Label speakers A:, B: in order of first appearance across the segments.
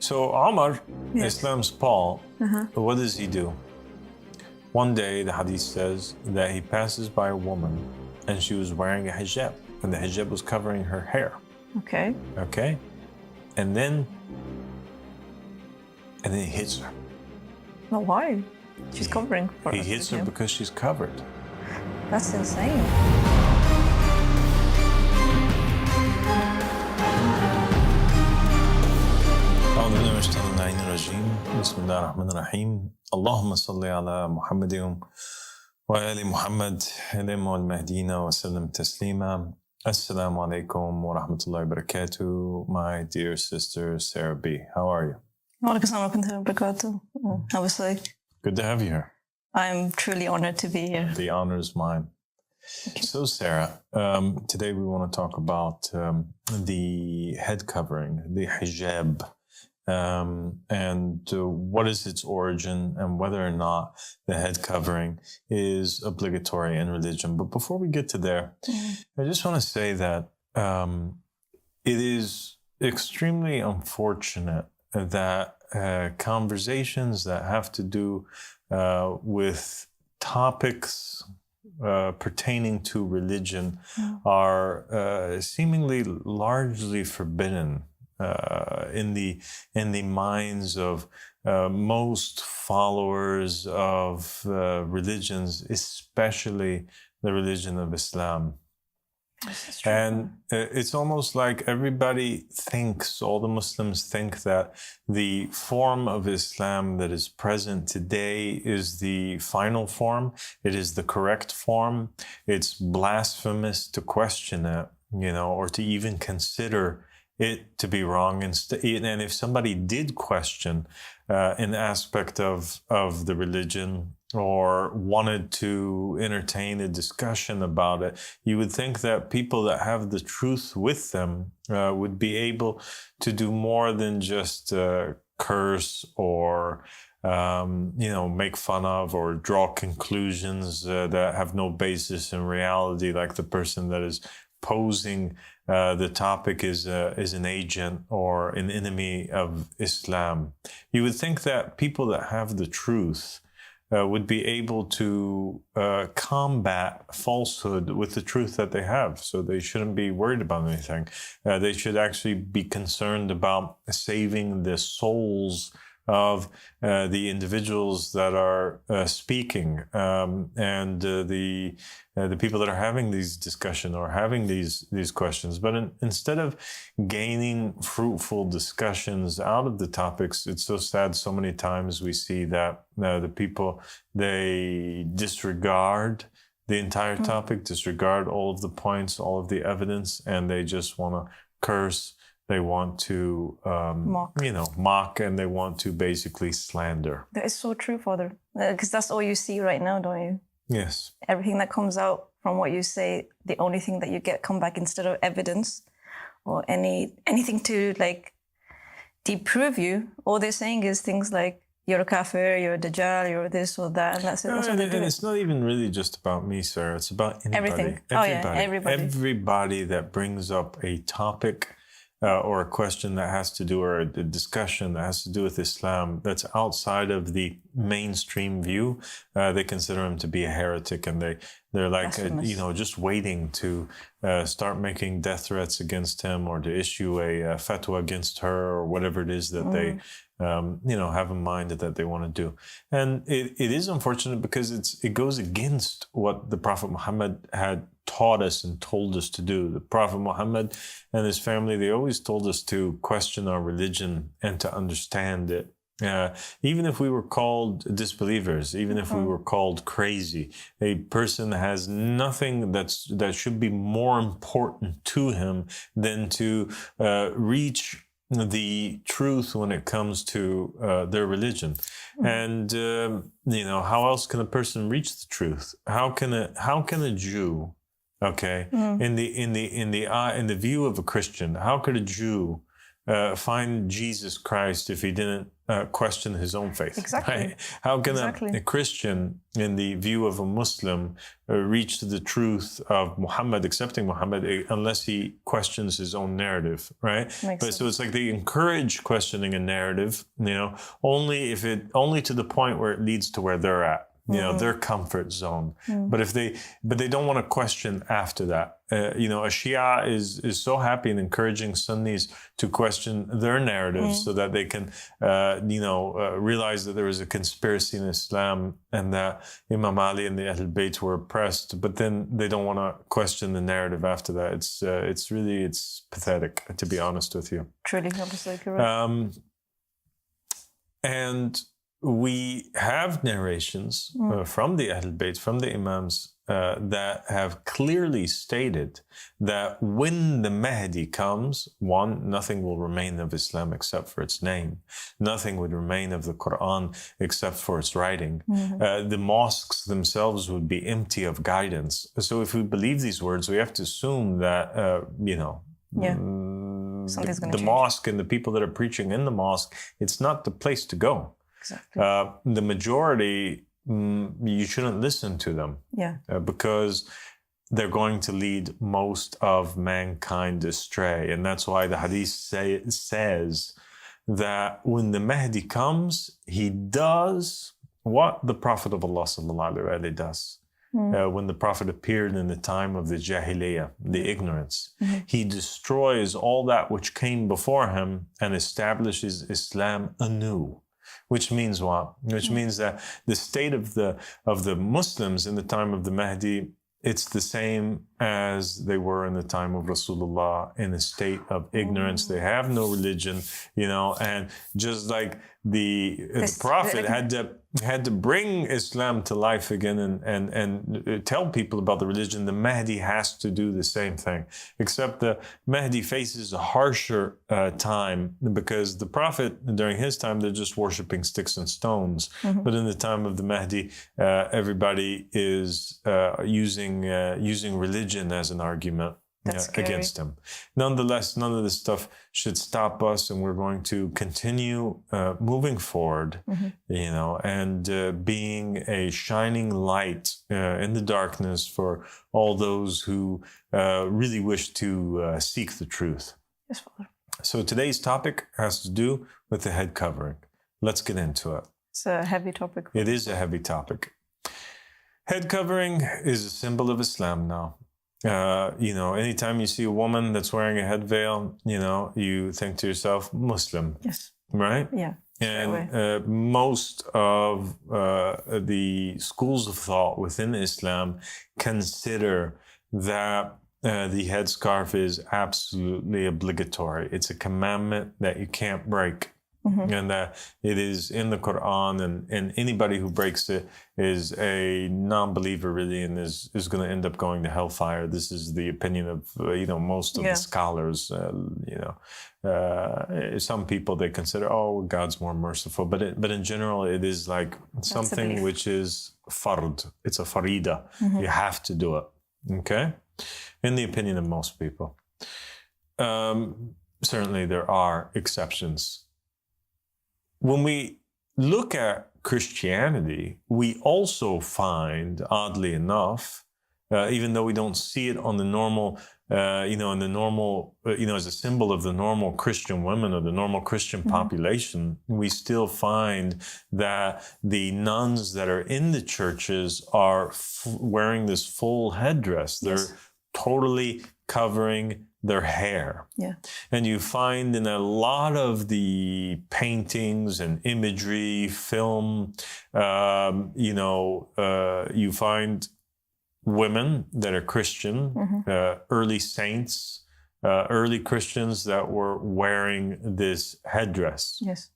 A: So Omar,
B: Yes.
A: Islam's Paul, what does he do? One day, the hadith says that he passes by a woman and she was wearing a hijab, and the hijab was covering her hair.
B: Okay.
A: Okay? And then he hits her.
B: But why? She's covering for
A: He
B: us,
A: hits her
B: yeah.
A: because she's covered.
B: That's insane.
A: أعوذ بالله من الشيطان اللعين الرجيم بسم الله الرحمن الرحيم اللهم صل على محمد وآل محمد الإمام والمهديين وسلم تسليما السلام عليكم ورحمة الله وبركاته. My dear sister Sarah B, how are you?
B: Obviously,
A: Good to have you here.
B: I'm truly honored to be here.
A: The honor is mine. So Sarah, today we want to talk about the head covering, the hijab, and what is its origin and whether or not the head covering is obligatory in religion. But before we get to there, I just want to say that it is extremely unfortunate that conversations that have to do with topics pertaining to religion are seemingly largely forbidden in the minds of most followers of religions, especially the religion of Islam. And it's almost like everybody thinks, all the Muslims think that the form of Islam that is present today is the final form. It is the correct form. It's blasphemous to question it, or to even consider it to be wrong. And if somebody did question an aspect of the religion or wanted to entertain a discussion about it, you would think that people that have the truth with them would be able to do more than just curse or make fun of or draw conclusions that have no basis in reality, like the person that is posing the topic is an agent or an enemy of Islam. You would think that people that have the truth would be able to combat falsehood with the truth that they have. So they shouldn't be worried about anything. They should actually be concerned about saving the souls of the individuals that are speaking and the people that are having these discussions or having these questions. But instead of gaining fruitful discussions out of the topics, it's so sad. So many times we see that the people, they disregard the entire topic, disregard all of the points, all of the evidence, and they just want to curse. They want to, mock, and they want to basically slander.
B: That is so true, Father. Because that's all you see right now, don't you?
A: Yes.
B: Everything that comes out from what you say, the only thing that you get come back instead of evidence or anything to disprove you, all they're saying is things like, you're a kafir, you're a dajjal, you're this or that, and that's it. That's
A: and it's not even really just about me, Sarah. It's about anybody.
B: Everything.
A: Everybody.
B: Everybody.
A: Everybody that brings up a topic or a question that has to do, or a discussion that has to do with Islam that's outside of the mainstream view, they consider him to be a heretic, and they're like, just waiting to start making death threats against him or to issue a fatwa against her or whatever it is that they have in mind that they want to do. And it is unfortunate because it goes against what the Prophet Muhammad had taught us and told us to do. The Prophet Muhammad and his family, they always told us to question our religion and to understand it. Even if we were called disbelievers, even if we were called crazy, a person has nothing that should be more important to him than to reach the truth when it comes to their religion. And how else can a person reach the truth? How can a Jew, in the view of a Christian, how could a Jew find Jesus Christ if he didn't question his own faith?
B: Exactly.
A: Right? How can
B: Exactly.
A: a Christian, in the view of a Muslim, reach to the truth of Muhammad, accepting Muhammad, unless he questions his own narrative, right? So it's like they encourage questioning a narrative, only to the point where it leads to where they're at. Their comfort zone. But they don't want to question after that. A Shia is so happy in encouraging Sunnis to question their narratives so that they can, realize that there was a conspiracy in Islam and that Imam Ali and the Ahl Bayt were oppressed. But then they don't want to question the narrative after that. It's pathetic, to be honest with you.
B: Truly, absolutely correct.
A: And we have narrations from the Ahl Bayt, from the Imams, that have clearly stated that when the Mahdi comes, one, nothing will remain of Islam except for its name. Nothing would remain of the Quran except for its writing. The mosques themselves would be empty of guidance. So if we believe these words, we have to assume that, the mosque and the people that are preaching in the mosque, it's not the place to go.
B: Exactly.
A: The majority, you shouldn't listen to them. Because they're going to lead most of mankind astray. And that's why the hadith says that when the Mahdi comes, he does what the Prophet of Allah ﷺ does. When the Prophet appeared in the time of the Jahiliyyah, the ignorance, he destroys all that which came before him and establishes Islam anew. Which means what? Which means that the state of the Muslims in the time of the Mahdi, it's the same as they were in the time of Rasulullah, in a state of ignorance. They have no religion, and just like the Prophet had to bring Islam to life again and tell people about the religion, the Mahdi has to do the same thing. Except the Mahdi faces a harsher time, because the Prophet, during his time, they're just worshipping sticks and stones. But in the time of the Mahdi, everybody is using religion as an argument against him. Nonetheless, none of this stuff should stop us, and we're going to continue moving forward, and being a shining light in the darkness for all those who really wish to seek the truth.
B: Yes, Father.
A: So today's topic has to do with the head covering. Let's get into it.
B: It's a heavy topic.
A: It is a heavy topic. Head covering is a symbol of Islam now. Anytime you see a woman that's wearing a head veil, you think to yourself, Muslim.
B: Yes.
A: Right?
B: Yeah.
A: And most of the schools of thought within Islam consider that the headscarf is absolutely obligatory. It's a commandment that you can't break. And that it is in the Quran, and anybody who breaks it is a non-believer, really, and is going to end up going to hellfire. This is the opinion of most of the scholars. Some people, they consider, God's more merciful, but in general, it is like something which is fard. It's a farida. You have to do it. Okay, in the opinion of most people. Certainly, there are exceptions. When we look at Christianity, we also find, oddly enough, even though we don't see it on the normal, as a symbol of the normal Christian women or the normal Christian population, we still find that the nuns that are in the churches are wearing this full headdress. They're totally covering their hair. And you find in a lot of the paintings and imagery, film, you find women that are Christian, early saints, early Christians that were wearing this headdress.
B: Yes.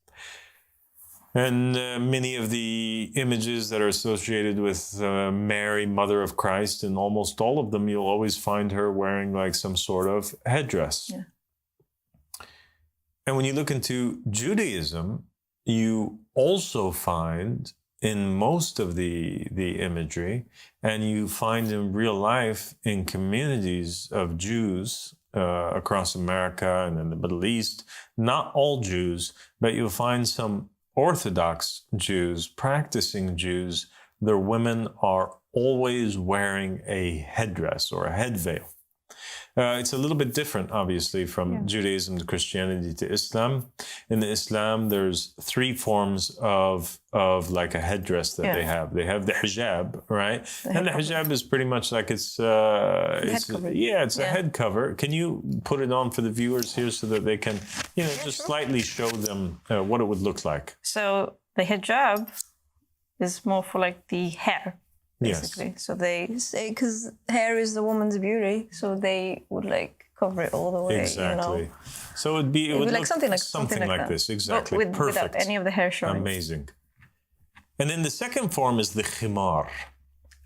A: And many of the images that are associated with Mary, Mother of Christ, and almost all of them, you'll always find her wearing like some sort of headdress. And when you look into Judaism, you also find in most of the imagery, and you find in real life in communities of Jews, across America and in the Middle East. Not all Jews, but you'll find some Orthodox Jews, practicing Jews, their women are always wearing a headdress or a head veil. It's a little bit different, obviously, from Judaism to Christianity to Islam. In the Islam, there's three forms of like a headdress that they have. They have the hijab, right? And the hijab is pretty much like it's a head cover. Can you put it on for the viewers here so that they can, just slightly show them what it would look like?
B: So the hijab is more for like the hair. Basically, so they say because hair is the woman's beauty, so they would like cover it all the way.
A: Exactly. So it would look something like this. Exactly.
B: But without any of the hair showing.
A: Amazing. And then the second form is the khimar.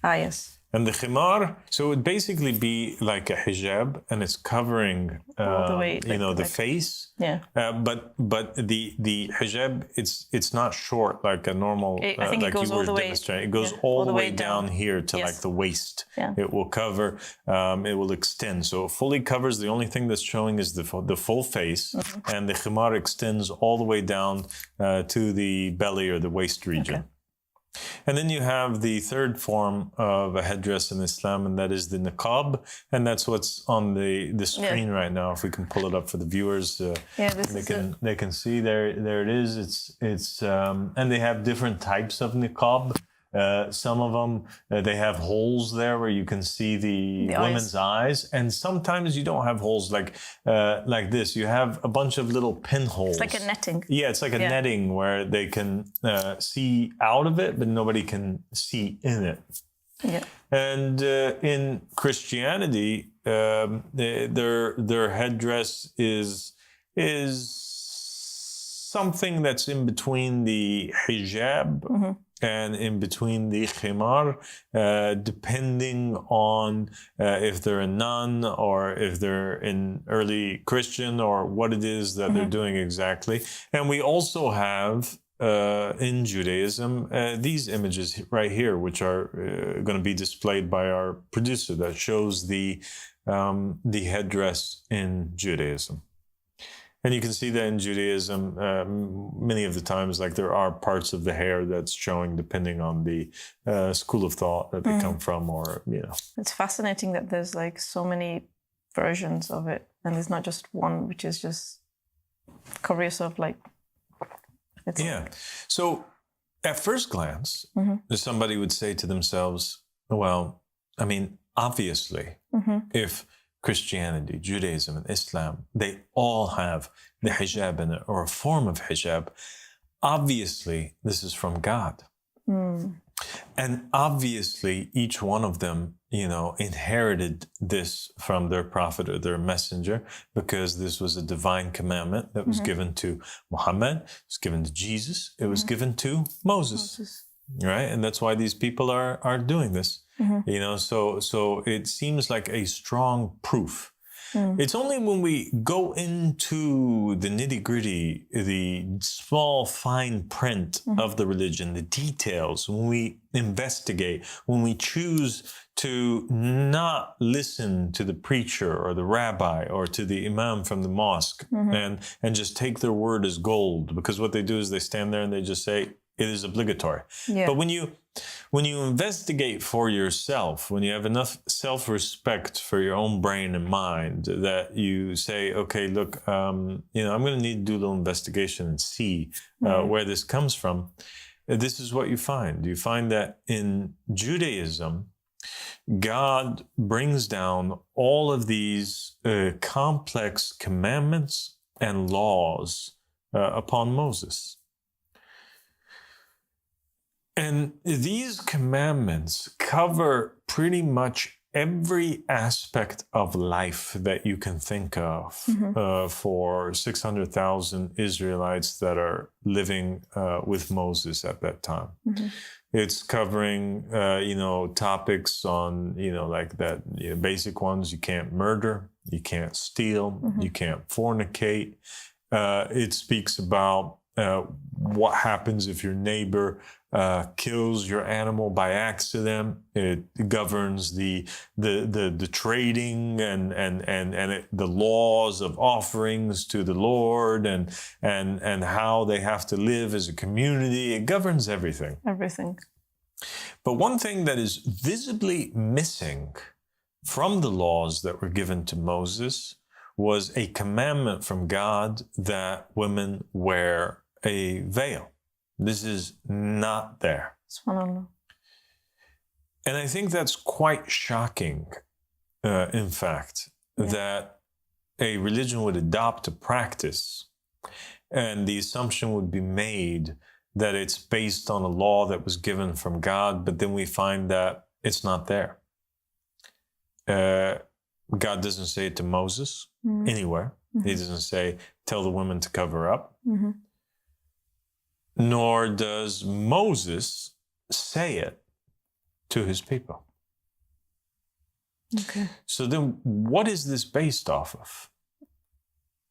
B: Ah, yes.
A: And the khimar, so it would basically be like a hijab, and it's covering,
B: all the way,
A: the face.
B: Yeah.
A: But the hijab, it's not short like a normal,
B: I think
A: like
B: it goes
A: you were
B: all the way,
A: demonstrating. It goes all the way down here to like the waist.
B: Yeah.
A: It will cover, it will extend. So it fully covers. The only thing that's showing is the full face, and the khimar extends all the way down to the belly or the waist region. Okay. And then you have the third form of a headdress in Islam, and that is the Nikab, and that's what's on the screen right now. If we can pull it up for the viewers, they can see there it is. It's and they have different types of Nikab. Some of them, they have holes there where you can see the women's eyes. And sometimes you don't have holes like this. You have a bunch of little pinholes.
B: It's like a netting.
A: Yeah, it's like a netting where they can see out of it, but nobody can see in it.
B: Yeah.
A: And in Christianity, their headdress is something that's in between the hijab and in between the khimar, depending on if they're a nun or if they're in early Christian or what it is that they're doing exactly. And we also have in Judaism these images right here, which are going to be displayed by our producer, that shows the headdress in Judaism. And you can see that in Judaism, many of the times, like there are parts of the hair that's showing depending on the school of thought that they come from, or,
B: It's fascinating that there's like so many versions of it, and there's not just one, which is just cover yourself like.
A: So at first glance, somebody would say to themselves, well, I mean, obviously, if Christianity, Judaism, and Islam, they all have the hijab in it, or a form of hijab. Obviously, this is from God. And obviously, each one of them, inherited this from their prophet or their messenger, because this was a divine commandment that was given to Muhammad, it was given to Jesus, it was given to Moses. Right? And that's why these people are doing this. So it seems like a strong proof. It's only when we go into the nitty-gritty, the small fine print of the religion, the details, when we investigate, when we choose to not listen to the preacher or the rabbi or to the imam from the mosque and just take their word as gold, because what they do is they stand there and they just say, it is obligatory. Yeah. But when you investigate for yourself, when you have enough self-respect for your own brain and mind, that you say, okay, look, I'm going to need to do a little investigation and see where this comes from. This is what you find. You find that in Judaism, God brings down all of these complex commandments and laws upon Moses. And these commandments cover pretty much every aspect of life that you can think of for 600,000 Israelites that are living with Moses at that time. It's covering, topics on, like that, basic ones. You can't murder, you can't steal, you can't fornicate. It speaks about what happens if your neighbor kills your animal by accident. It governs the trading and the laws of offerings to the Lord and how they have to live as a community. It governs everything.
B: Everything.
A: But one thing that is visibly missing from the laws that were given to Moses was a commandment from God that women wear a veil. This is not there.
B: SubhanAllah.
A: And I think that's quite shocking, in fact, that a religion would adopt a practice and the assumption would be made that it's based on a law that was given from God, but then we find that it's not there. God doesn't say it to Moses anywhere. He doesn't say, tell the women to cover up. Nor does Moses say it to his people.
B: Okay.
A: So then what is this based off of?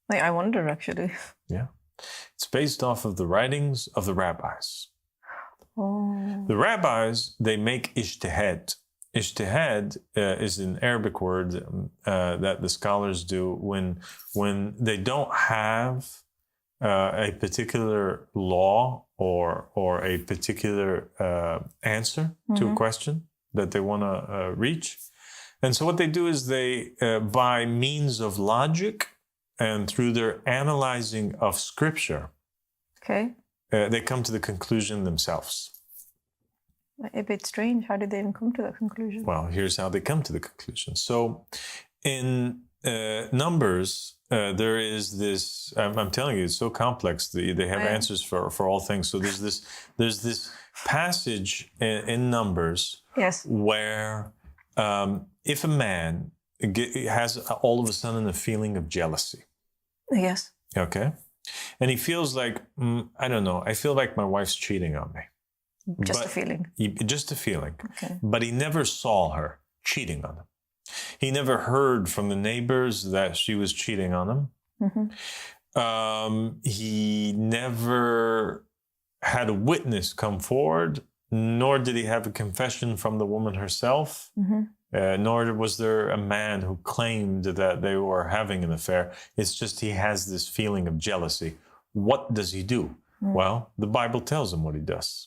B: Like, I wonder, actually.
A: Yeah. It's based off of the writings of the rabbis.
B: Oh.
A: The rabbis, they make ijtihad. Ijtihad is an Arabic word that the scholars do when they don't have a particular law or a particular answer to a question that they want to reach. And so what they do is they, by means of logic and through their analyzing of scripture,
B: Okay.
A: They come to the conclusion themselves.
B: A bit strange. How did they even come to that conclusion?
A: Well, here's how they come to the conclusion. So in Numbers, there is this, I'm telling you, it's so complex. They have answers for all things. So there's this passage in Numbers where if a man has all of a sudden a feeling of jealousy.
B: Yes.
A: Okay. And he feels like, I don't know, I feel like my wife's cheating on me.
B: Just a feeling.
A: Just a feeling.
B: Okay.
A: But he never saw her cheating on him. He never heard from the neighbors that she was cheating on him. He never had a witness come forward, nor did he have a confession from the woman herself, nor was there a man who claimed that they were having an affair. It's just he has this feeling of jealousy. What does he do? Well, the Bible tells him what he does.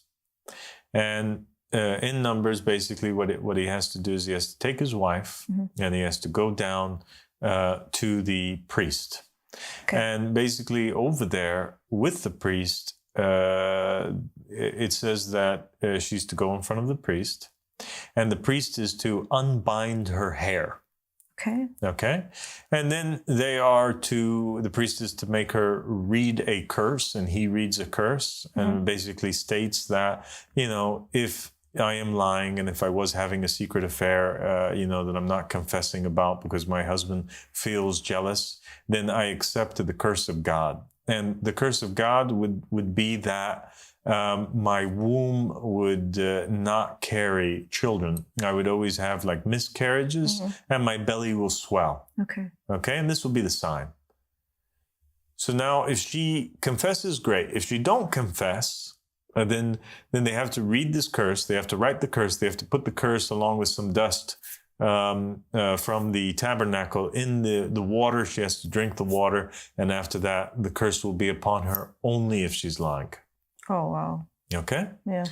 A: And in Numbers, basically what he has to do is he has to take his wife and he has to go down to the priest. Okay. And basically over there with the priest, it says that she's to go in front of the priest and the priest is to unbind her hair.
B: Okay.
A: Okay. And then the priest is to make her read a curse, and he reads a curse and basically states that, if I am lying and if I was having a secret affair, that I'm not confessing about because my husband feels jealous, then I accepted the curse of God. And the curse of God would be that my womb would not carry children. I would always have like miscarriages and my belly will swell.
B: Okay.
A: Okay. And this will be the sign. So now if she confesses, great. If she don't confess, then they have to read this curse. They have to write the curse. They have to put the curse along with some dust from the tabernacle in the water. She has to drink the water. And after that, the curse will be upon her only if she's lying.
B: Oh, wow.
A: Okay.
B: Yeah.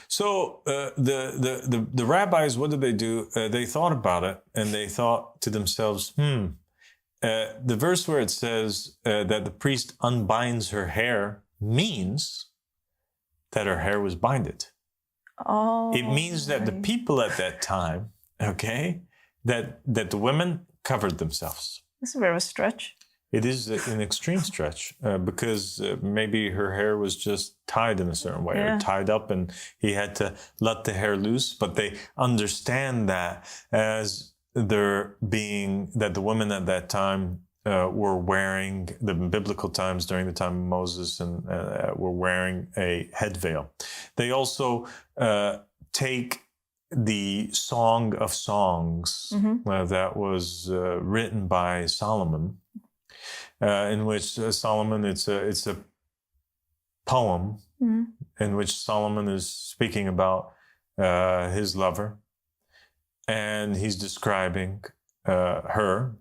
A: So the rabbis, what did they do? They thought about it and they thought to themselves, the verse where it says that the priest unbinds her hair means that her hair was binded.
B: Oh.
A: It means that the people at that time, okay, that the women covered themselves.
B: That's a bit of a stretch.
A: It is an extreme stretch because maybe her hair was just tied in a certain way or tied up and he had to let the hair loose. But they understand that as there being that the women at that time were wearing, the biblical times during the time of Moses, and were wearing a head veil. They also take the Song of Songs that was written by Solomon, in which Solomon, it's a poem in which Solomon is speaking about his lover, and he's describing her.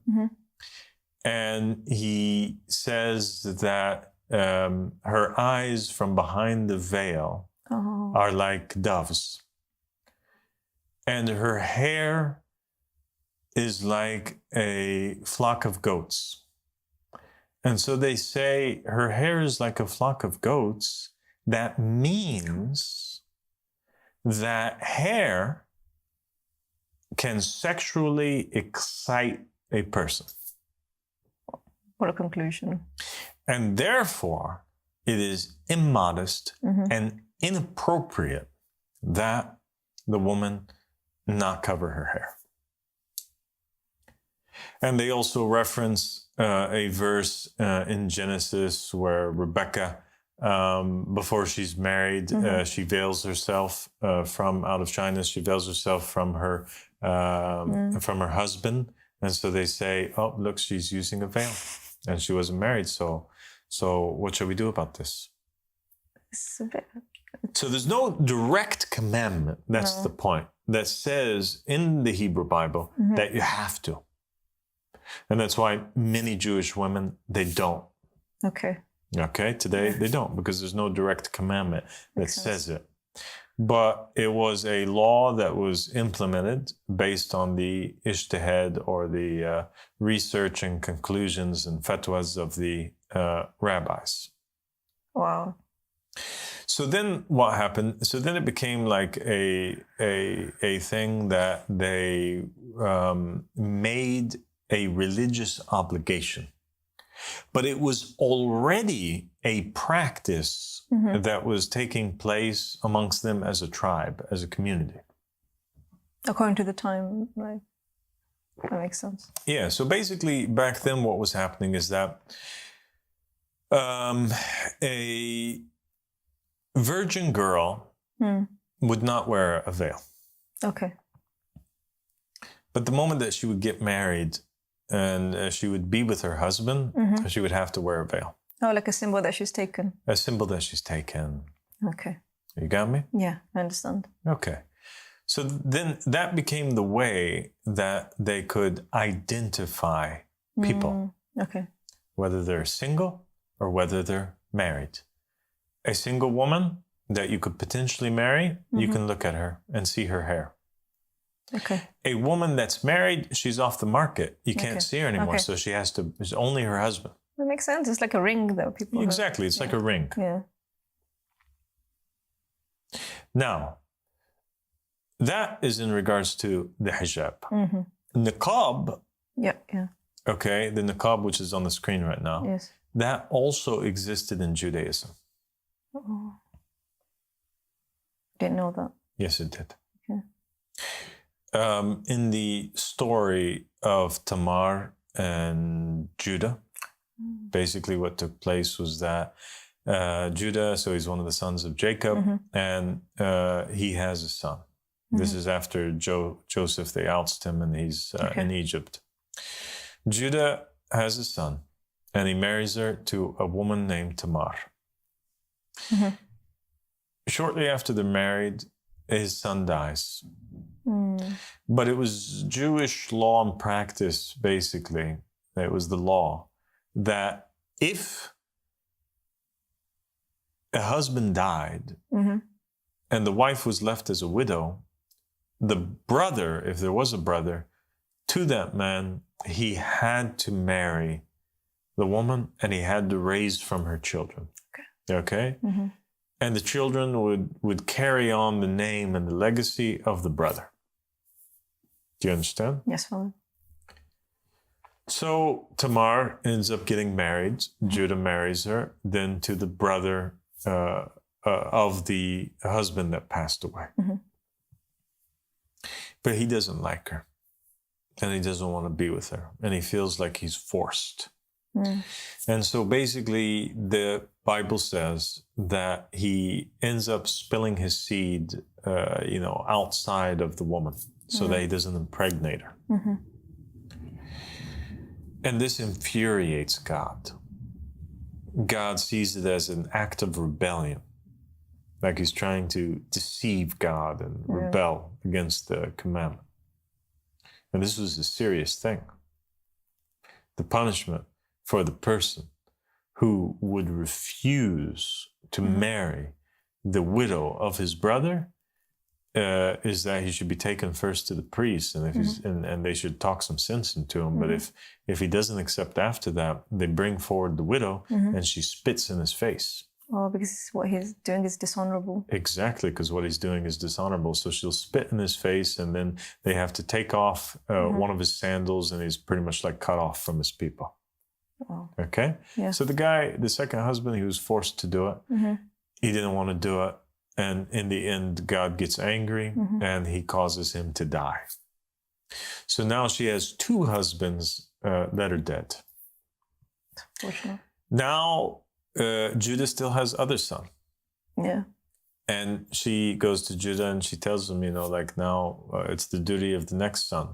A: And he says that her eyes from behind the veil are like doves, and her hair is like a flock of goats. And so they say her hair is like a flock of goats. That means that hair can sexually excite a person.
B: What a conclusion.
A: And therefore, it is immodest and inappropriate that the woman not cover her hair. And they also reference a verse in Genesis where Rebecca, before she's married, she veils herself from out of shyness. She veils herself from her husband, and so they say, "Oh, look, she's using a veil, and she wasn't married. So what should we do about this?" So there's no direct commandment. That's the point. That says in the Hebrew Bible that you have to. And that's why many Jewish women, they don't. Okay, today they don't, because there's no direct commandment that says it. But it was a law that was implemented based on the ijtihad, or the research and conclusions and fatwas of the rabbis. Wow. So then what happened? So then it became like a thing that they made a religious obligation. But it was already a practice that was taking place amongst them as a tribe, as a community.
B: According to the time, right? That makes sense.
A: Yeah, so basically back then what was happening is that a virgin girl would not wear a veil. Okay. But the moment that she would get married and she would be with her husband, she would have to wear a veil.
B: Oh, like a symbol that she's taken.
A: A symbol that she's taken.
B: Okay.
A: You got me?
B: Yeah, I understand.
A: Okay. So then that became the way that they could identify people. Okay. Whether they're single or whether they're married. A single woman that you could potentially marry, you can look at her and see her hair. Okay. A woman that's married, she's off the market. You can't see her anymore, so she has to, it's only her husband.
B: That makes sense. It's like a ring that people
A: Exactly, it's like a ring. Yeah. Now, that is in regards to the hijab. Nikab, okay, the Nikab, which is on the screen right now, that also existed in Judaism.
B: Oh. Didn't know that.
A: Yes, it did. Okay. In the story of Tamar and Judah, basically what took place was that Judah, so he's one of the sons of Jacob, and he has a son. This is after Joseph, they oust him, and he's in Egypt. Judah has a son, and he marries her to a woman named Tamar. Shortly after they're married, his son dies. But it was Jewish law and practice, basically, it was the law, that if a husband died and the wife was left as a widow, the brother, if there was a brother, to that man, he had to marry the woman and he had to raise from her children. Okay? And the children would carry on the name and the legacy of the brother. Do you understand?
B: Yes, fine.
A: So Tamar ends up getting married. Judah marries her, then to the brother of the husband that passed away. But he doesn't like her. And he doesn't want to be with her. And he feels like he's forced. And so basically the Bible says that he ends up spilling his seed, outside of the woman so that he doesn't impregnate her. And this infuriates God God sees it as an act of rebellion. Like he's trying to deceive God and rebel against the commandment. And this was a serious thing. The punishment for the person who would refuse to marry the widow of his brother is that he should be taken first to the priest, and if he's and they should talk some sense into him. But if he doesn't accept after that, they bring forward the widow, and she spits in his face.
B: Oh, because what he's doing is dishonorable.
A: Exactly, because what he's doing is dishonorable. So she'll spit in his face, and then they have to take off one of his sandals, and he's pretty much like cut off from his people.
B: Oh.
A: Okay?
B: Yeah.
A: So the guy, the second husband, he was forced to do it. He didn't want to do it. And in the end, God gets angry, and he causes him to die. So now she has two husbands that are dead.
B: Fortunate.
A: Now, Judah still has other son.
B: Yeah.
A: And she goes to Judah and she tells him, like now it's the duty of the next son.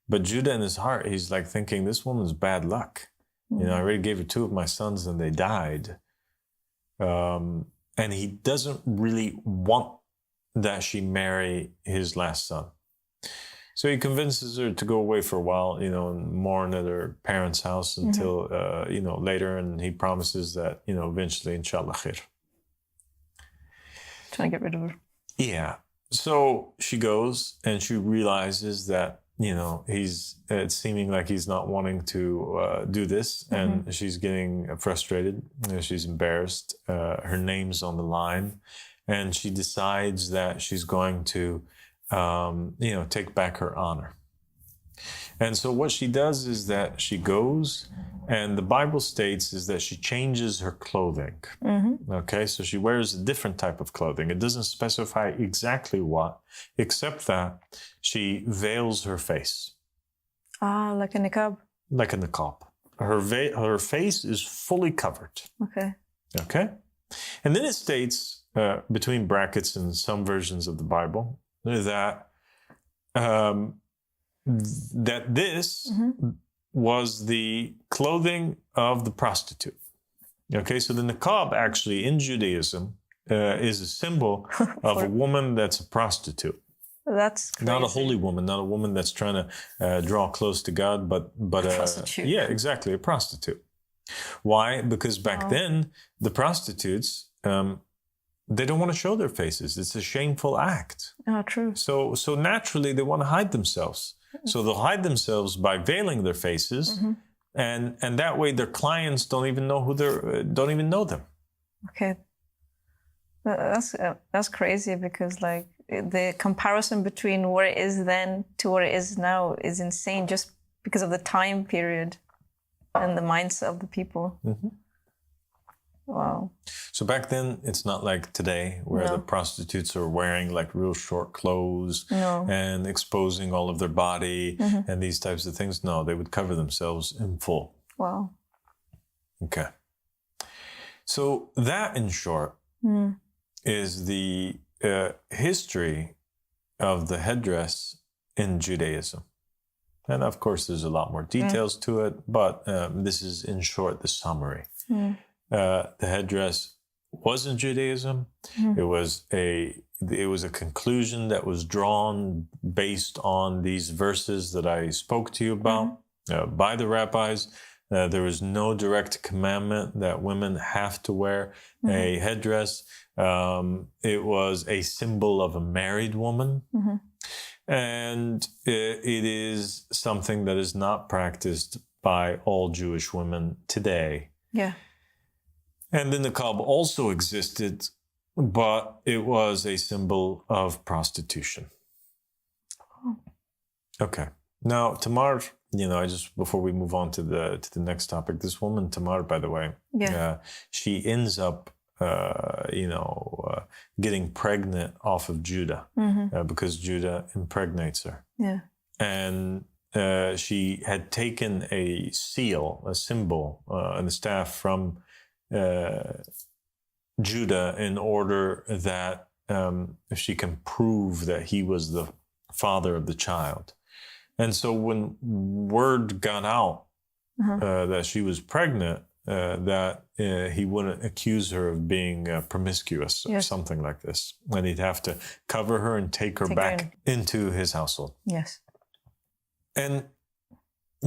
A: But Judah in his heart, he's like thinking, this woman's bad luck. I already gave her two of my sons and they died. And he doesn't really want that she marry his last son. So he convinces her to go away for a while, and mourn at her parents' house until, later. And he promises that, eventually, inshallah, khair.
B: Trying to get rid of her.
A: Yeah. So she goes and she realizes that, it's seeming like he's not wanting to do this. And she's getting frustrated. She's embarrassed. Her name's on the line. And she decides that she's going to, take back her honor. And so what she does is that she goes, and the Bible states is that she changes her clothing. Okay, so she wears a different type of clothing. It doesn't specify exactly what, except that she veils her face.
B: Ah, like a Nikab?
A: Like a Nikab. Her face is fully covered.
B: Okay.
A: Okay? And then it states, between brackets in some versions of the Bible, that that this was the clothing of the prostitute. Okay, so the niqab actually in Judaism is a symbol of a woman that's a prostitute.
B: That's crazy.
A: Not a holy woman, not a woman that's trying to draw close to God, but a prostitute. Yeah, exactly, a prostitute. Why? Because back then the prostitutes they don't want to show their faces. It's a shameful act.
B: Oh, true.
A: So naturally they want to hide themselves. So they'll hide themselves by veiling their faces, and that way their clients don't even know don't even know them.
B: Okay, that's crazy, because like the comparison between what it is then to what it is now is insane, just because of the time period and the mindset of the people. Wow.
A: So back then, it's not like today where the prostitutes are wearing like real short clothes and exposing all of their body and these types of things. No, they would cover themselves in full.
B: Wow.
A: Okay. So that, in short, is the history of the headdress in Judaism. And of course, there's a lot more details to it, but this is, in short, the summary. The headdress was in Judaism. It was a conclusion that was drawn based on these verses that I spoke to you about by the rabbis. There was no direct commandment that women have to wear a headdress. It was a symbol of a married woman. And it is something that is not practiced by all Jewish women today.
B: Yeah.
A: And the niqab also existed, but it was a symbol of prostitution. Okay. Now, Tamar, before we move on to the next topic, this woman, Tamar, by the way, she ends up, getting pregnant off of Judah because Judah impregnates her. Yeah. And she had taken a seal, a symbol, and a staff from Judah in order that if she can prove that he was the father of the child. And so when word got out that she was pregnant, that he wouldn't accuse her of being promiscuous or something like this. And he'd have to cover her and take her back into his household.
B: Yes.
A: And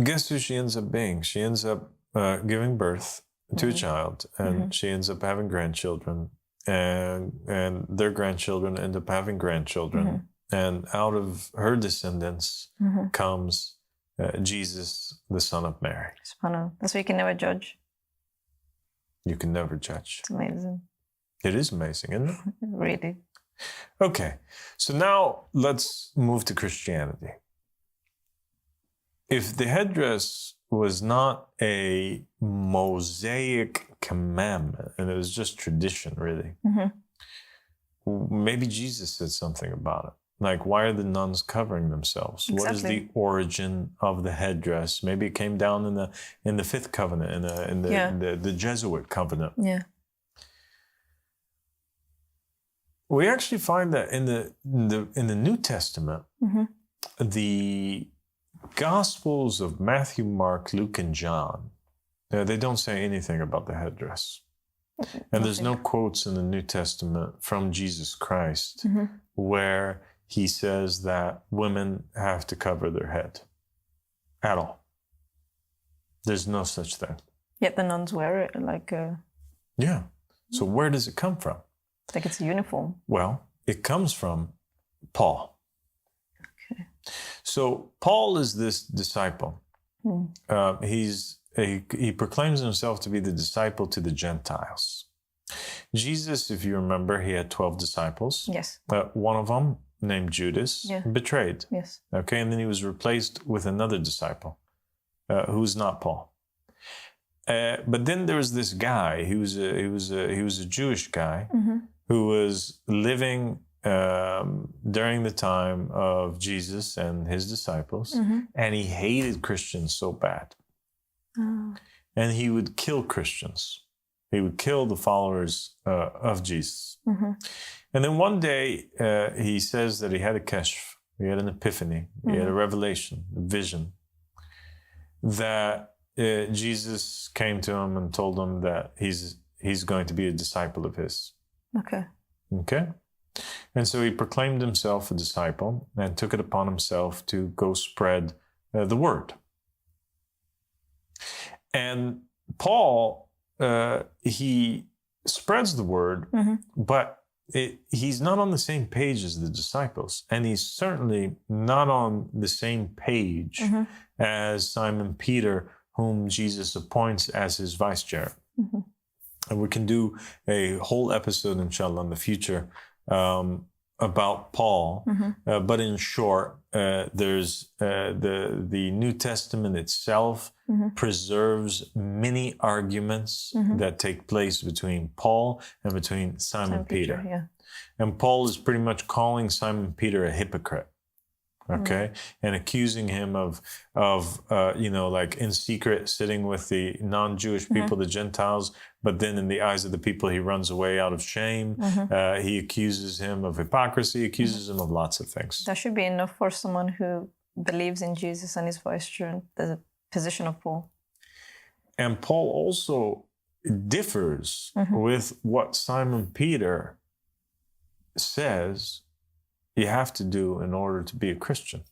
A: guess who she ends up being? She ends up giving birth to a child, and she ends up having grandchildren, and their grandchildren end up having grandchildren. And out of her descendants comes Jesus, the son of Mary.
B: That's why you can never judge.
A: You can never judge.
B: It's amazing.
A: It is amazing, isn't it?
B: Really.
A: Okay, so now let's move to Christianity. If the headdress was not a Mosaic commandment, and it was just tradition, really, maybe Jesus said something about it. Like, why are the nuns covering themselves? Exactly. What is the origin of the headdress? Maybe it came down in the fifth covenant, in the Jesuit covenant.
B: Yeah.
A: We actually find that in the New Testament, the Gospels of Matthew, Mark, Luke, and John, they don't say anything about the headdress. And there's no quotes in the New Testament from Jesus Christ where he says that women have to cover their head at all. There's no such thing.
B: Yet the nuns wear it like a...
A: Yeah. So where does it come from?
B: Like it's a uniform.
A: Well, it comes from Paul.
B: Okay.
A: So Paul is this disciple. He proclaims himself to be the disciple to the Gentiles. Jesus, if you remember, he had 12 disciples.
B: Yes.
A: One of them, named Judas, betrayed.
B: Yes.
A: Okay, and then he was replaced with another disciple, who's not Paul. But then there was this guy. He was a Jewish guy who was living during the time of Jesus and his disciples, and he hated Christians so bad, and he would kill Christians. He would kill the followers of Jesus. And then one day, he says that he had a kashf, he had an epiphany, he had a revelation, a vision, that Jesus came to him and told him that he's going to be a disciple of his. Okay? And so he proclaimed himself a disciple and took it upon himself to go spread the word. And Paul, he spreads the word, but he's not on the same page as the disciples, and he's certainly not on the same page as Simon Peter, whom Jesus appoints as his vice-chair. And we can do a whole episode, inshallah, in the future about Paul. But in short, there's the New Testament itself preserves many arguments that take place between Paul and between Simon Peter. And Paul is pretty much calling Simon Peter a hypocrite. Okay, and accusing him of like in secret sitting with the non-Jewish people, the Gentiles, but then in the eyes of the people, he runs away out of shame. He accuses him of hypocrisy, accuses him of lots of things.
B: That should be enough for someone who believes in Jesus and is vice-chair, the position of Paul.
A: And Paul also differs with what Simon Peter says you have to do in order to be a Christian.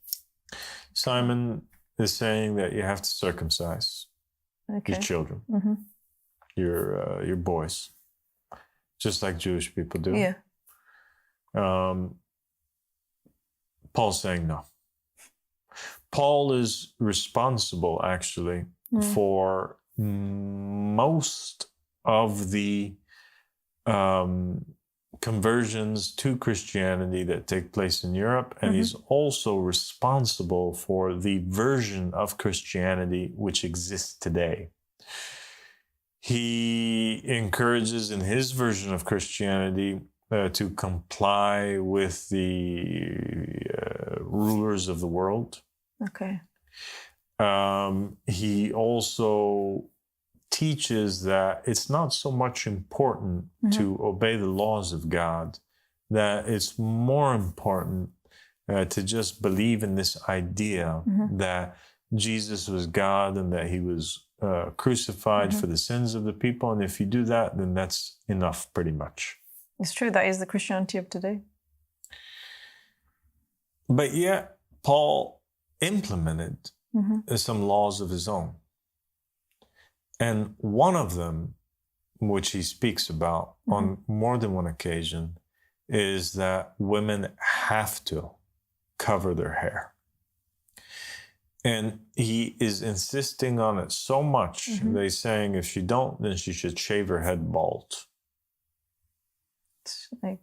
A: Simon is saying that you have to circumcise your children, your boys, just like Jewish people do.
B: Yeah.
A: Paul's saying no. Paul is responsible, actually, for most of the conversions to Christianity that take place in Europe, and he's also responsible for the version of Christianity which exists today. He encourages in his version of Christianity to comply with the rulers of the world.
B: Okay.
A: He also teaches that it's not so much important to obey the laws of God, that it's more important to just believe in this idea that Jesus was God and that he was crucified for the sins of the people. And if you do that, then that's enough pretty much.
B: It's true. That is the Christianity of today.
A: But yet, Paul implemented some laws of his own. And one of them, which he speaks about on more than one occasion, is that women have to cover their hair. And he is insisting on it so much, they're saying if she don't, then she should shave her head bald.
B: It's like,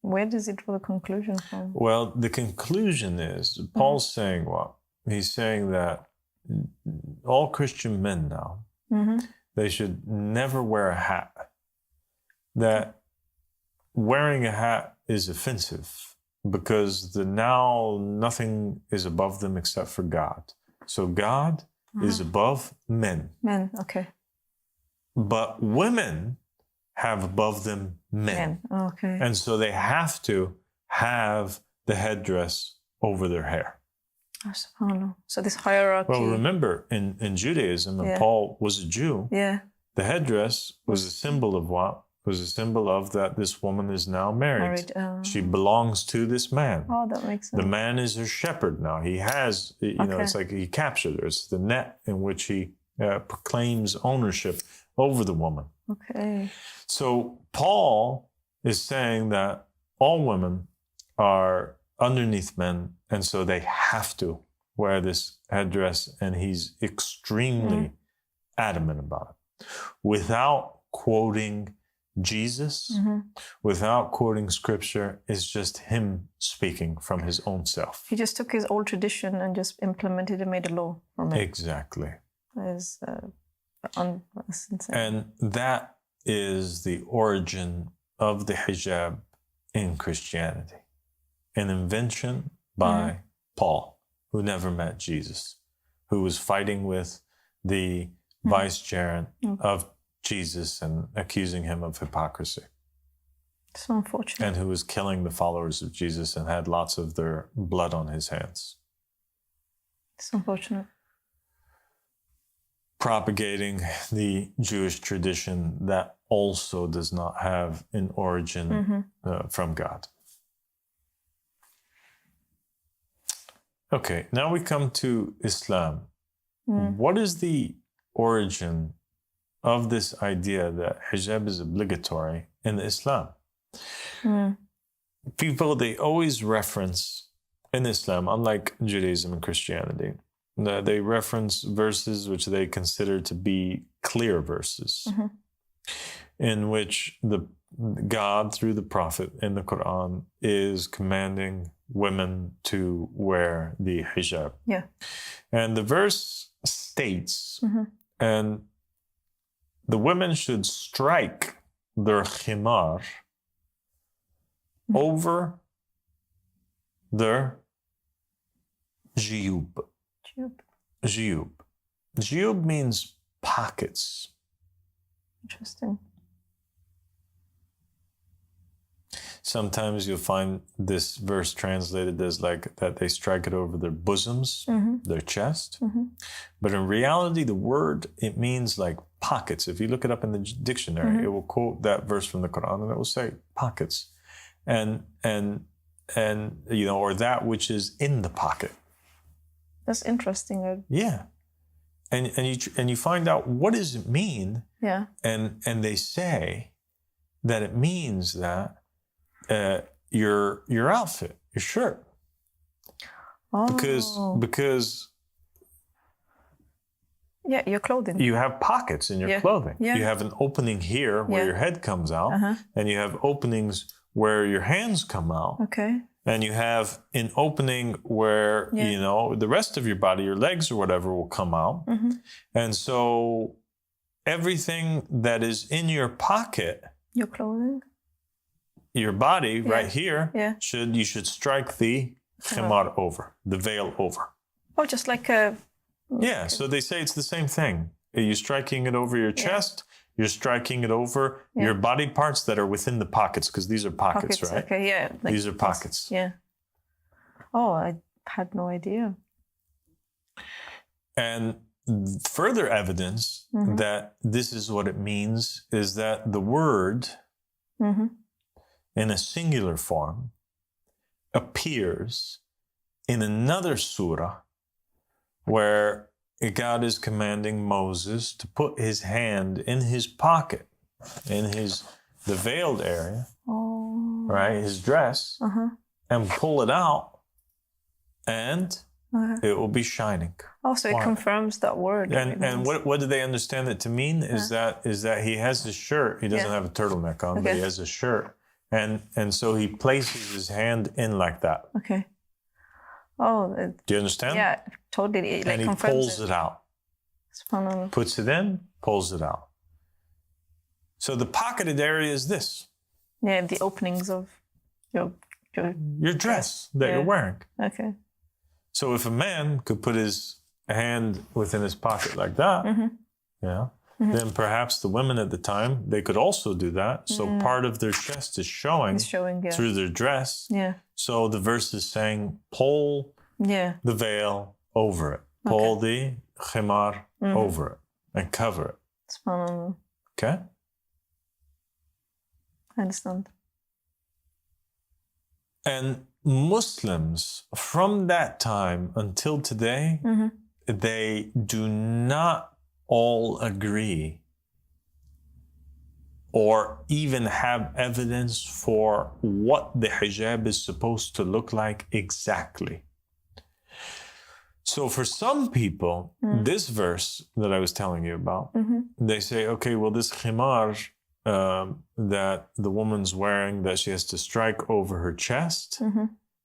B: where does it draw the conclusion from?
A: Well, the conclusion is, Paul's saying what? He's saying that all Christian men now, they should never wear a hat. That wearing a hat is offensive because now nothing is above them except for God. So God is above men.
B: Men, okay.
A: But women have above them men.
B: Okay.
A: And so they have to have the headdress over their hair.
B: Oh, subhanallah. So this hierarchy.
A: Well, remember, in Judaism, and Paul was a Jew, the headdress was a symbol of what? It was a symbol of that this woman is now married. She belongs to this man.
B: Oh, that makes sense.
A: The man is her shepherd now. He has, know, it's like he captured her. It's the net in which he proclaims ownership over the woman.
B: Okay.
A: So Paul is saying that all women are underneath men, and so they have to wear this headdress, and he's extremely adamant about it. Without quoting Jesus, without quoting scripture, it's just him speaking from his own self.
B: He just took his old tradition and just implemented and made a law from it.
A: Exactly.
B: That's insane.
A: And that is the origin of the hijab in Christianity. An invention by Paul, who never met Jesus, who was fighting with the vicegerent of Jesus and accusing him of hypocrisy.
B: So unfortunate.
A: And who was killing the followers of Jesus and had lots of their blood on his hands.
B: It's unfortunate.
A: Propagating the Jewish tradition that also does not have an origin from God. Okay, now we come to Islam. What is the origin of this idea that hijab is obligatory in Islam? People, they always reference in Islam, unlike Judaism and Christianity, they reference verses which they consider to be clear verses, in which God, through the Prophet in the Quran, is commanding women to wear the hijab.
B: Yeah.
A: And the verse states, and the women should strike their khimar over their jiyub. Jiyub. Jiyub means pockets.
B: Interesting.
A: Sometimes you'll find this verse translated as like that they strike it over their bosoms, their chest. But in reality, the word, it means like pockets. If you look it up in the dictionary, it will quote that verse from the Quran and it will say pockets. And or that which is in the pocket.
B: That's interesting.
A: Yeah. And you find out what does it mean?
B: Yeah.
A: And they say that it means that your outfit, your shirt. Because
B: your clothing.
A: You have pockets in your clothing.
B: Yeah.
A: You have an opening here where your head comes out, and you have openings where your hands come out.
B: Okay.
A: And you have an opening where, the rest of your body, your legs or whatever, will come out. And so everything that is in your pocket,
B: your clothing,
A: your body right here, you should strike the khimar over, the veil over.
B: Oh, just like a...
A: Yeah, so they say it's the same thing. You're striking it over your chest, you're striking it over your body parts that are within the pockets, because these are pockets, right?
B: Okay, yeah.
A: Like, these are pockets.
B: Yeah. Oh, I had no idea.
A: And further evidence that this is what it means is that the word in a singular form appears in another surah where God is commanding Moses to put his hand in his pocket, in the veiled area, right, his dress, and pull it out, and it will be shining.
B: Oh, so it confirms that word.
A: And what do they understand it to mean? Is that he has his shirt. He doesn't have a turtleneck on, but he has a shirt, and so he places his hand in like that.
B: Okay. Oh.
A: Do you understand?
B: Yeah, totally.
A: And he pulls it out. Puts it in, pulls it out. So the pocketed area is this.
B: Yeah, the openings of your
A: dress that you're wearing.
B: Okay.
A: So if a man could put his hand within his pocket like that, then perhaps the women at the time, they could also do that. So part of their chest is showing through their dress.
B: Yeah.
A: So the verse is saying, pull the veil over it. Pull the khimar over it and cover it.
B: SubhanAllah.
A: Okay?
B: I understand.
A: And Muslims from that time until today, they do not all agree or even have evidence for what the hijab is supposed to look like exactly. So for some people, this verse that I was telling you about, they say, okay, well, this khimar that the woman's wearing, that she has to strike over her chest,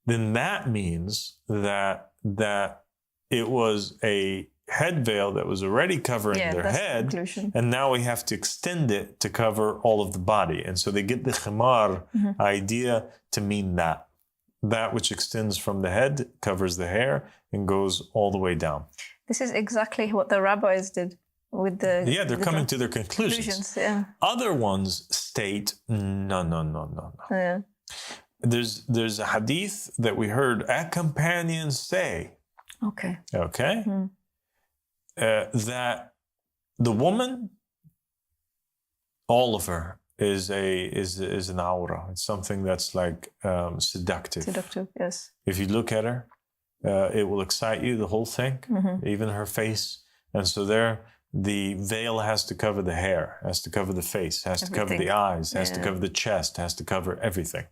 A: then that means that it was a head veil that was already covering their head, and now we have to extend it to cover all of the body. And so they get the khimar idea to mean that which extends from the head, covers the hair, and goes all the way down.
B: This is exactly what the rabbis did with the...
A: Yeah, they're coming to their conclusions. Other ones state, no.
B: Yeah.
A: There's a hadith that we heard a companion say.
B: Okay.
A: That the woman, all of her, is an aura. It's something that's like seductive.
B: Seductive, yes.
A: If you look at her, it will excite you, the whole thing, even her face. And so the veil has to cover the hair, has to cover the face, has to cover the eyes, has to cover the chest, has to cover everything.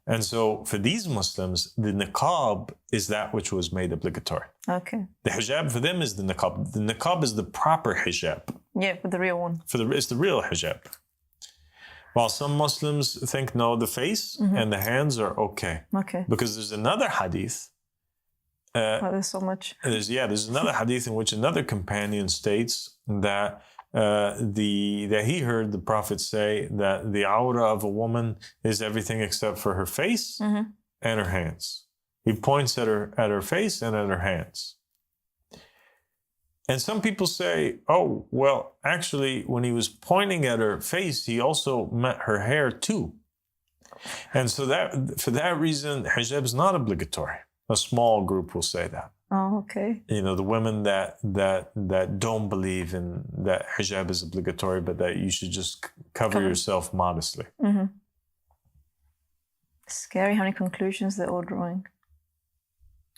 A: And so for these Muslims, the niqab is that which was made obligatory.
B: Okay.
A: The hijab for them is the niqab. The niqab is the proper hijab.
B: Yeah, for the real one.
A: It's the real hijab. While some Muslims think, no, the face and the hands are okay.
B: Okay.
A: Because there's another hadith.
B: There's so much.
A: There's another hadith in which another companion states that that he heard the Prophet say that the aura of a woman is everything except for her face and her hands. He points at her face and at her hands. And some people say, oh, well, actually, when he was pointing at her face, he also meant her hair too. And so that for that reason, hijab is not obligatory. A small group will say that.
B: Oh, okay.
A: You know, the women that don't believe in that hijab is obligatory, but that you should just cover yourself modestly.
B: Scary how many conclusions they're all drawing.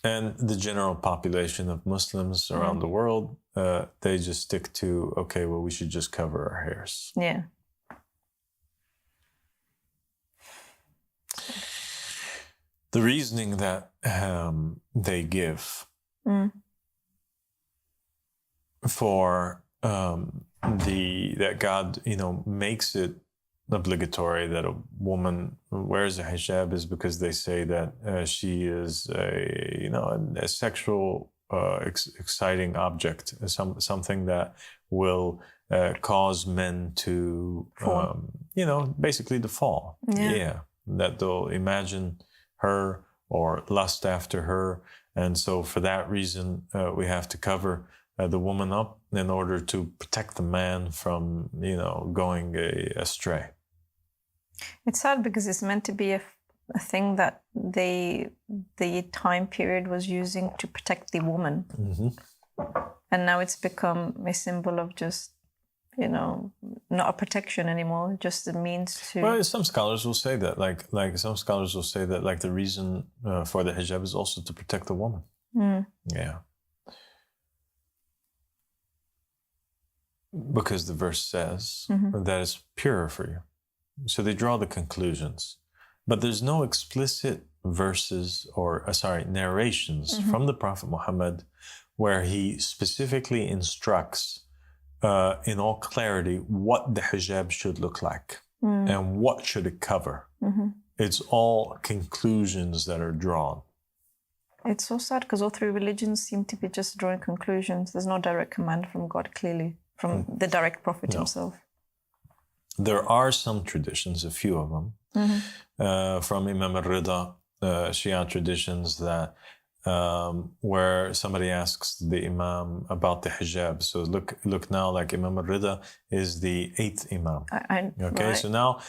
A: And the general population of Muslims around the world, they just stick to, okay, well, we should just cover our hairs.
B: Yeah.
A: The reasoning that they give for that God, makes it obligatory that a woman wears a hijab is because they say that she is a sexual exciting object, something that will cause men to basically to fall. That they'll imagine her or lust after her, and so for that reason we have to cover the woman up in order to protect the man from going astray.
B: It's sad because it's meant to be a thing that the time period was using to protect the woman. And now it's become a symbol of just, not a protection anymore, just a means to...
A: Well, some scholars will say that, like some scholars will say that, like, the reason for the hijab is also to protect the woman. Yeah. Because the verse says that it's purer for you. So they draw the conclusions. But there's no explicit verses or, narrations from the Prophet Muhammad where he specifically instructs in all clarity what the hijab should look like and what should it cover. It's all conclusions that are drawn.
B: It's so sad because all three religions seem to be just drawing conclusions. There's no direct command from God, clearly, from the direct Prophet himself.
A: There are some traditions, a few of them, from Imam al-Rida, Shia traditions, that where somebody asks the Imam about the hijab. So look now, like Imam al-Rida is the 8th Imam. Okay, right. So now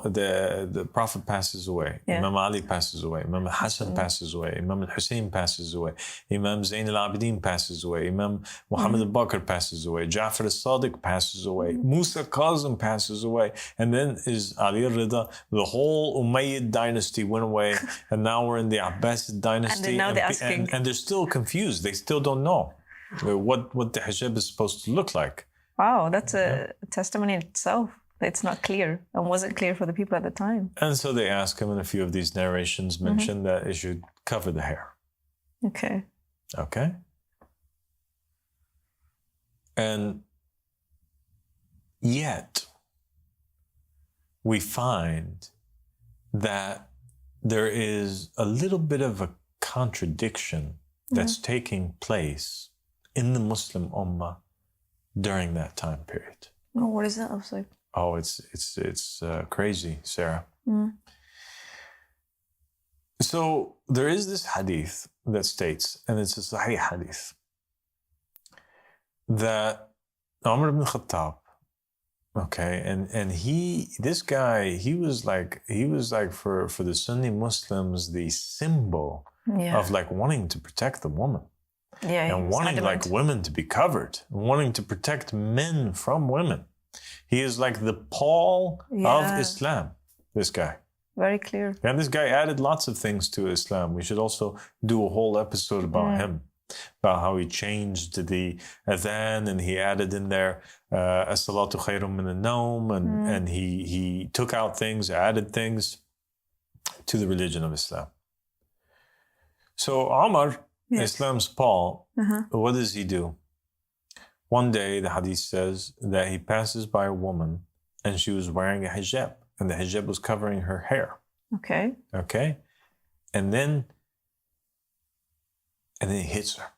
A: the Prophet passes away. Imam Ali passes away. Imam Hassan passes away. Imam al-Hussein passes away. Imam Zayn al-Abidin passes away. Imam Muhammad al-Baqir passes away. Ja'far al-Sadiq passes away. Musa Kazim passes away. And then is Ali al-Rida. The whole Umayyad dynasty went away. And now we're in the Abbasid dynasty. And they're still confused. They still don't know what the hijab is supposed to look like.
B: Wow, that's a testimony in itself. It's not clear and wasn't clear for the people at the time.
A: And so they ask him, and a few of these narrations mention that it should cover the hair.
B: Okay.
A: And yet, we find that there is a little bit of a contradiction that's taking place in the Muslim Ummah during that time period.
B: Oh, what is that? I was like,
A: it's crazy, Sarah. So there is this hadith that states, and it's a Sahih hadith, that Umar ibn Khattab, okay, and this guy was like for the Sunni Muslims the symbol of like wanting to protect the woman. And wanting like women to be covered, wanting to protect men from women. He is like the Paul of Islam, this guy.
B: Very clear.
A: And this guy added lots of things to Islam. We should also do a whole episode about him, about how he changed the adhan and he added in there as-salatu khayrun min an-nawm, and he took out things, added things to the religion of Islam. So Umar, Islam's Paul, what does he do? One day, the hadith says that he passes by a woman and she was wearing a hijab, and the hijab was covering her hair. Okay. And then he hits her.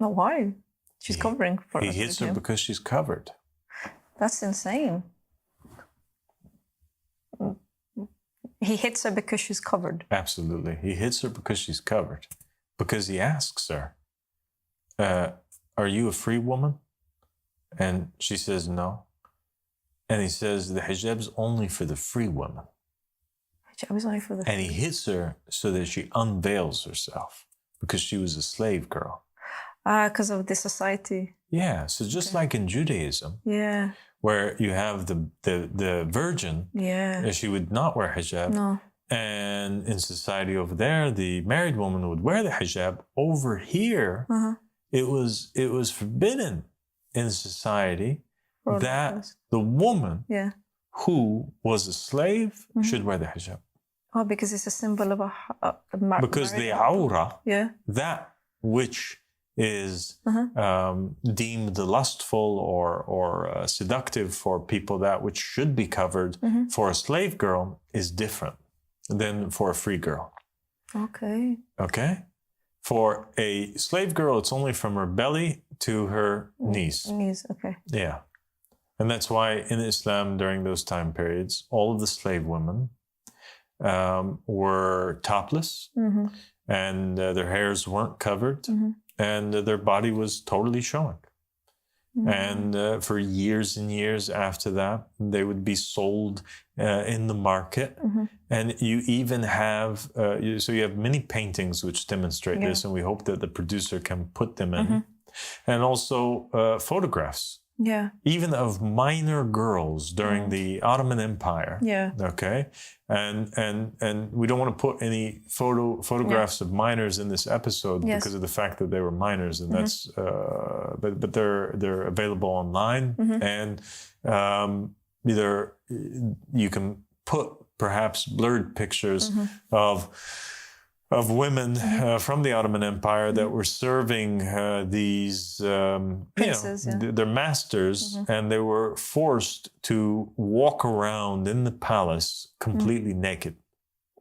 B: No, why? She's covering for
A: He hits her because she's covered.
B: That's insane. He hits her because she's covered.
A: Absolutely. He hits her because she's covered. Because he asks her, are you a free woman? And she says no. And he says, the hijab's only for the free woman.
B: Hijab is only for the free.
A: And he hits her so that she unveils herself because she was a slave girl.
B: Because of the society.
A: Yeah. So just like in Judaism.
B: Yeah.
A: Where you have the virgin.
B: Yeah.
A: She would not wear hijab.
B: No.
A: And in society over there, the married woman would wear the hijab. Over here, it was forbidden in society that the woman who was a slave should wear the hijab.
B: Oh, because it's a symbol of a
A: because the awra, that which is deemed lustful or seductive for people, that which should be covered for a slave girl, is different than for a free girl. Okay. For a slave girl, it's only from her belly to her knees.
B: Okay.
A: Yeah. And that's why in Islam, during those time periods, all of the slave women were topless, and their hairs weren't covered, and their body was totally showing. And for years and years after that, they would be sold in the market. And you even have, so you have many paintings which demonstrate this, and we hope that the producer can put them in. And also photographs.
B: Yeah.
A: Even of minor girls during the Ottoman Empire.
B: Yeah.
A: Okay. And we don't want to put any photographs of minors in this episode because of the fact that they were minors, and that's but they're available online, and either you can put perhaps blurred pictures of women from the Ottoman Empire that were serving these princes, their masters, and they were forced to walk around in the palace completely naked.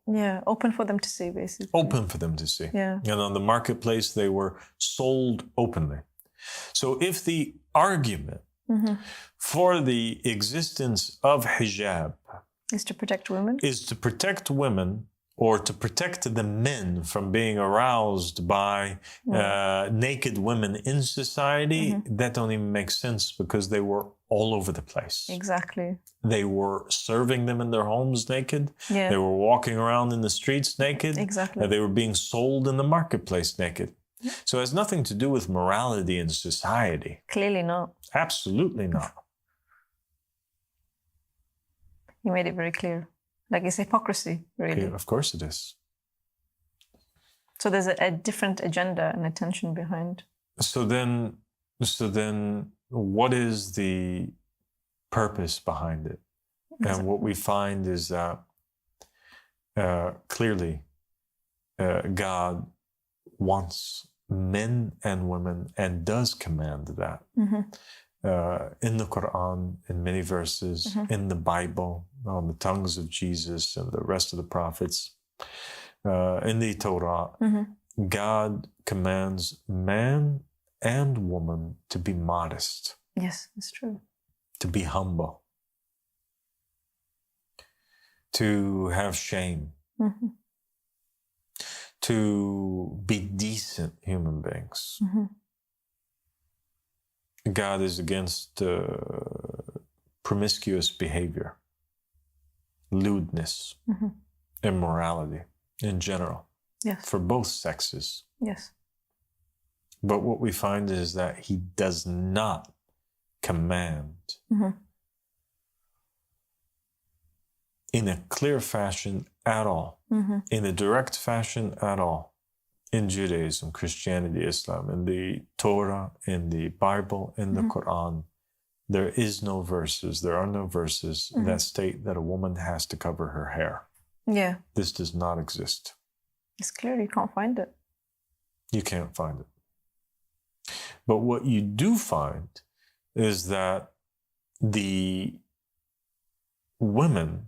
B: Yeah, open for them to see, basically.
A: Open for them to see.
B: Yeah.
A: And on the marketplace, they were sold openly. So if the argument for the existence of hijab
B: is to protect women, or to protect the men from being aroused by naked women in society, that don't even make sense, because they were all over the place. Exactly.
A: They were serving them in their homes naked.
B: Yeah.
A: They were walking around in the streets naked.
B: Exactly.
A: They were being sold in the marketplace naked. So it has nothing to do with morality in society.
B: Clearly not.
A: Absolutely not.
B: You made it very clear. Like, it's hypocrisy, really.
A: Yeah, of course it is.
B: So there's a different agenda and attention behind.
A: So then what is the purpose behind it? Exactly. And what we find is that clearly God wants men and women, and does command that. In the Quran, in many verses, in the Bible, on the tongues of Jesus and the rest of the prophets, in the Torah, God commands man and woman to be modest.
B: Yes, it's true.
A: To be humble. To have shame. To be decent human beings. God is against promiscuous behavior, lewdness, immorality in general, for both sexes.
B: Yes.
A: But what we find is that he does not command in a clear fashion at all, in a direct fashion at all. In Judaism, Christianity, Islam, in the Torah, in the Bible, in the Quran, there are no verses that state that a woman has to cover her hair.
B: Yeah.
A: This does not exist.
B: It's clear you can't find it.
A: You can't find it. But what you do find is that the women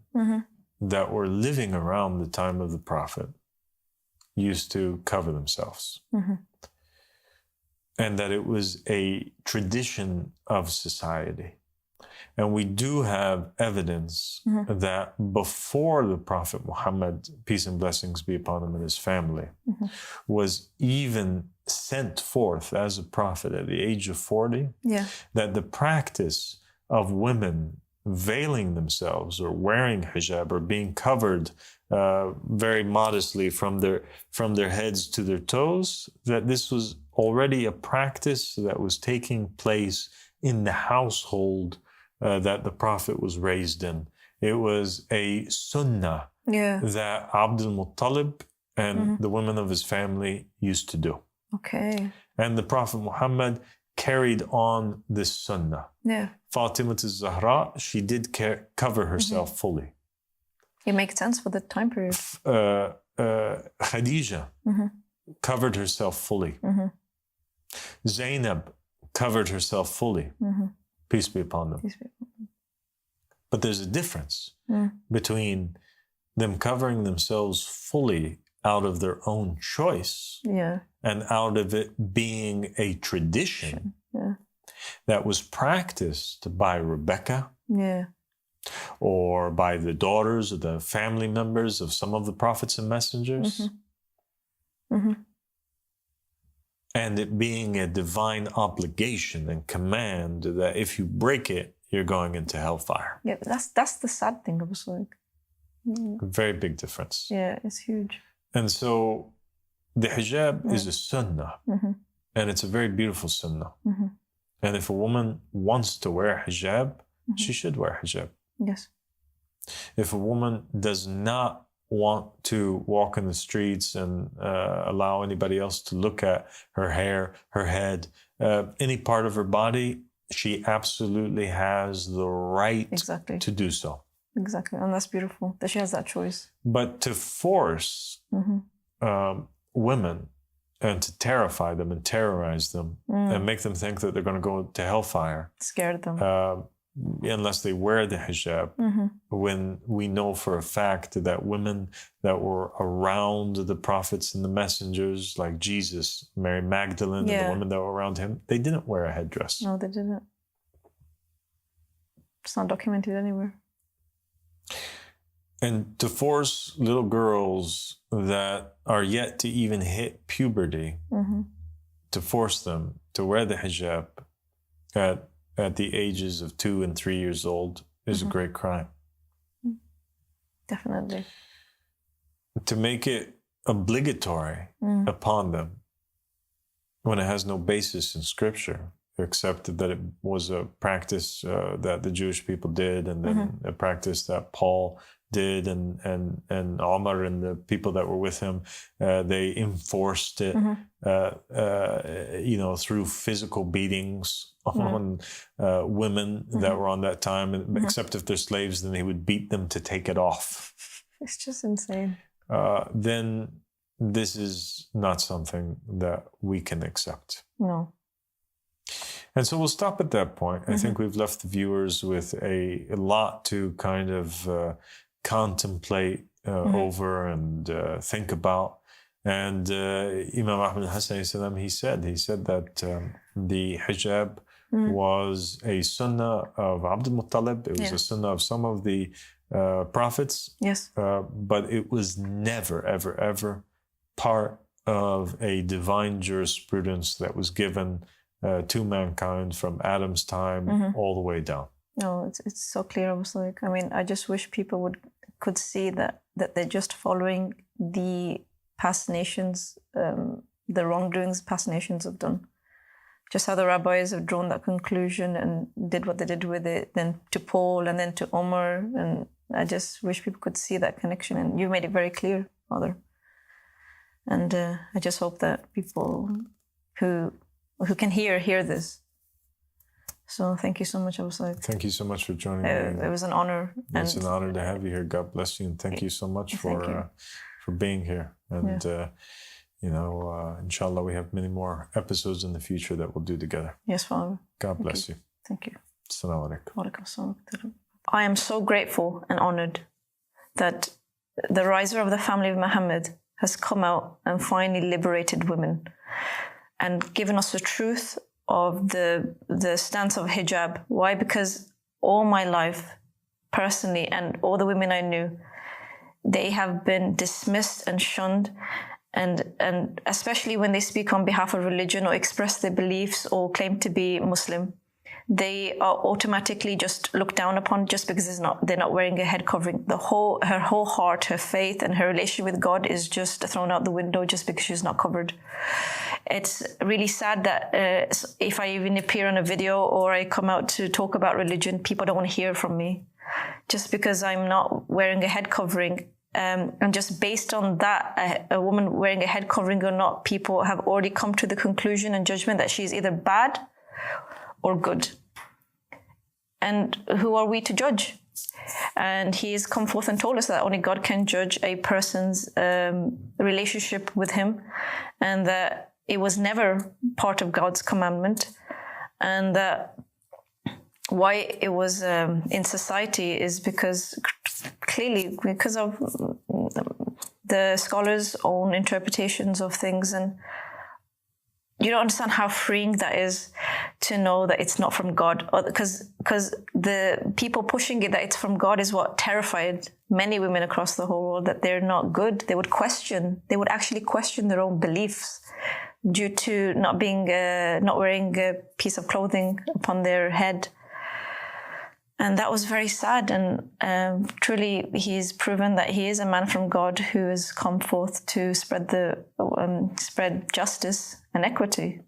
A: that were living around the time of the Prophet used to cover themselves. And that it was a tradition of society. And we do have evidence that before the Prophet Muhammad, peace and blessings be upon him and his family, was even sent forth as a prophet at the age of 40, that the practice of women veiling themselves or wearing hijab or being covered very modestly from their heads to their toes, that this was already a practice that was taking place in the household that the Prophet was raised in. It was a sunnah that Abdul Muttalib and the women of his family used to do.
B: Okay.
A: And the Prophet Muhammad carried on this sunnah. Fatima al-Zahra, she did cover herself fully.
B: It makes sense for the time period.
A: Khadija covered herself fully. Zainab covered herself fully. Peace be upon them. But there's a difference between them covering themselves fully out of their own choice and out of it being a tradition that was practiced by Rebecca or by the daughters or the family members of some of the prophets and messengers. And it being a divine obligation and command that if you break it, you're going into hellfire.
B: Yeah, that's the sad thing. I was like,
A: a very big difference.
B: Yeah, it's huge.
A: And so the hijab is a sunnah. And it's a very beautiful sunnah.
B: Mm-hmm.
A: And if a woman wants to wear hijab,
B: Mm-hmm.
A: she should wear hijab.
B: Yes.
A: If a woman does not want to walk in the streets and allow anybody else to look at her hair, her head, any part of her body, she absolutely has the right
B: Exactly.
A: to do so.
B: Exactly. And that's beautiful that she has that choice.
A: But to force women and to terrify them and terrorize them and make them think that they're going to go to hellfire,
B: Scared them.
A: unless they wear the hijab, when we know for a fact that women that were around the prophets and the messengers, like Jesus, Mary Magdalene, and the women that were around him, they didn't wear a headdress.
B: No, they didn't. It's not documented anywhere.
A: And to force little girls that are yet to even hit puberty, to force them to wear the hijab at the ages of 2 and 3 years old is a great crime.
B: Definitely.
A: To make it obligatory upon them when it has no basis in scripture, except that it was a practice that the Jewish people did, and then a practice that Paul did, and Umar and the people that were with him, they enforced it, through physical beatings on women that were on that time. And except if they're slaves, then they would beat them to take it off.
B: It's just insane.
A: Then this is not something that we can accept.
B: No.
A: And so we'll stop at that point. I think we've left the viewers with a lot to kind of contemplate over and think about. And Imam Ahmad Hassan, he said that the hijab was a sunnah of Abdul Muttalib. It was a sunnah of some of the prophets.
B: Yes.
A: But it was never, ever, ever part of a divine jurisprudence that was given to mankind from Adam's time all the way down.
B: No, it's so clear. I was like, I just wish people could see that they're just following the past nations, the wrongdoings past nations have done. Just how the rabbis have drawn that conclusion and did what they did with it, then to Paul and then to Umar. And I just wish people could see that connection. And you made it very clear, Father. And I just hope that people who can hear this. So thank you so much, Abu Said.
A: Thank you so much for joining me.
B: It was an honor.
A: It's an honor to have you here. God bless you, and thank you so much for being here. And inshallah, we have many more episodes in the future that we'll do together.
B: Yes, Father.
A: God bless you.
B: Thank you.
A: Assalamu alaikum.
B: I am so grateful and honored that the riser of the family of Muhammad has come out and finally liberated women and given us the truth of the stance of hijab. Why? Because all my life, personally, and all the women I knew, they have been dismissed and shunned, and especially when they speak on behalf of religion or express their beliefs or claim to be Muslim, they are automatically just looked down upon just because they're not wearing a head covering. Her whole heart, her faith, and her relation with God is just thrown out the window just because she's not covered. It's really sad that if I even appear on a video or I come out to talk about religion, people don't want to hear from me just because I'm not wearing a head covering. And just based on that, a woman wearing a head covering or not, people have already come to the conclusion and judgment that she's either bad or good. And who are we to judge? And he has come forth and told us that only God can judge a person's relationship with him, and that it was never part of God's commandment, and that why it was in society is because of the scholars' own interpretations of things. And you don't understand how freeing that is to know that it's not from God, because the people pushing it that it's from God is what terrified many women across the whole world, that they're not good. They would actually question their own beliefs due to not wearing a piece of clothing upon their head. And that was very sad. And truly, he's proven that he is a man from God who has come forth to spread justice and equity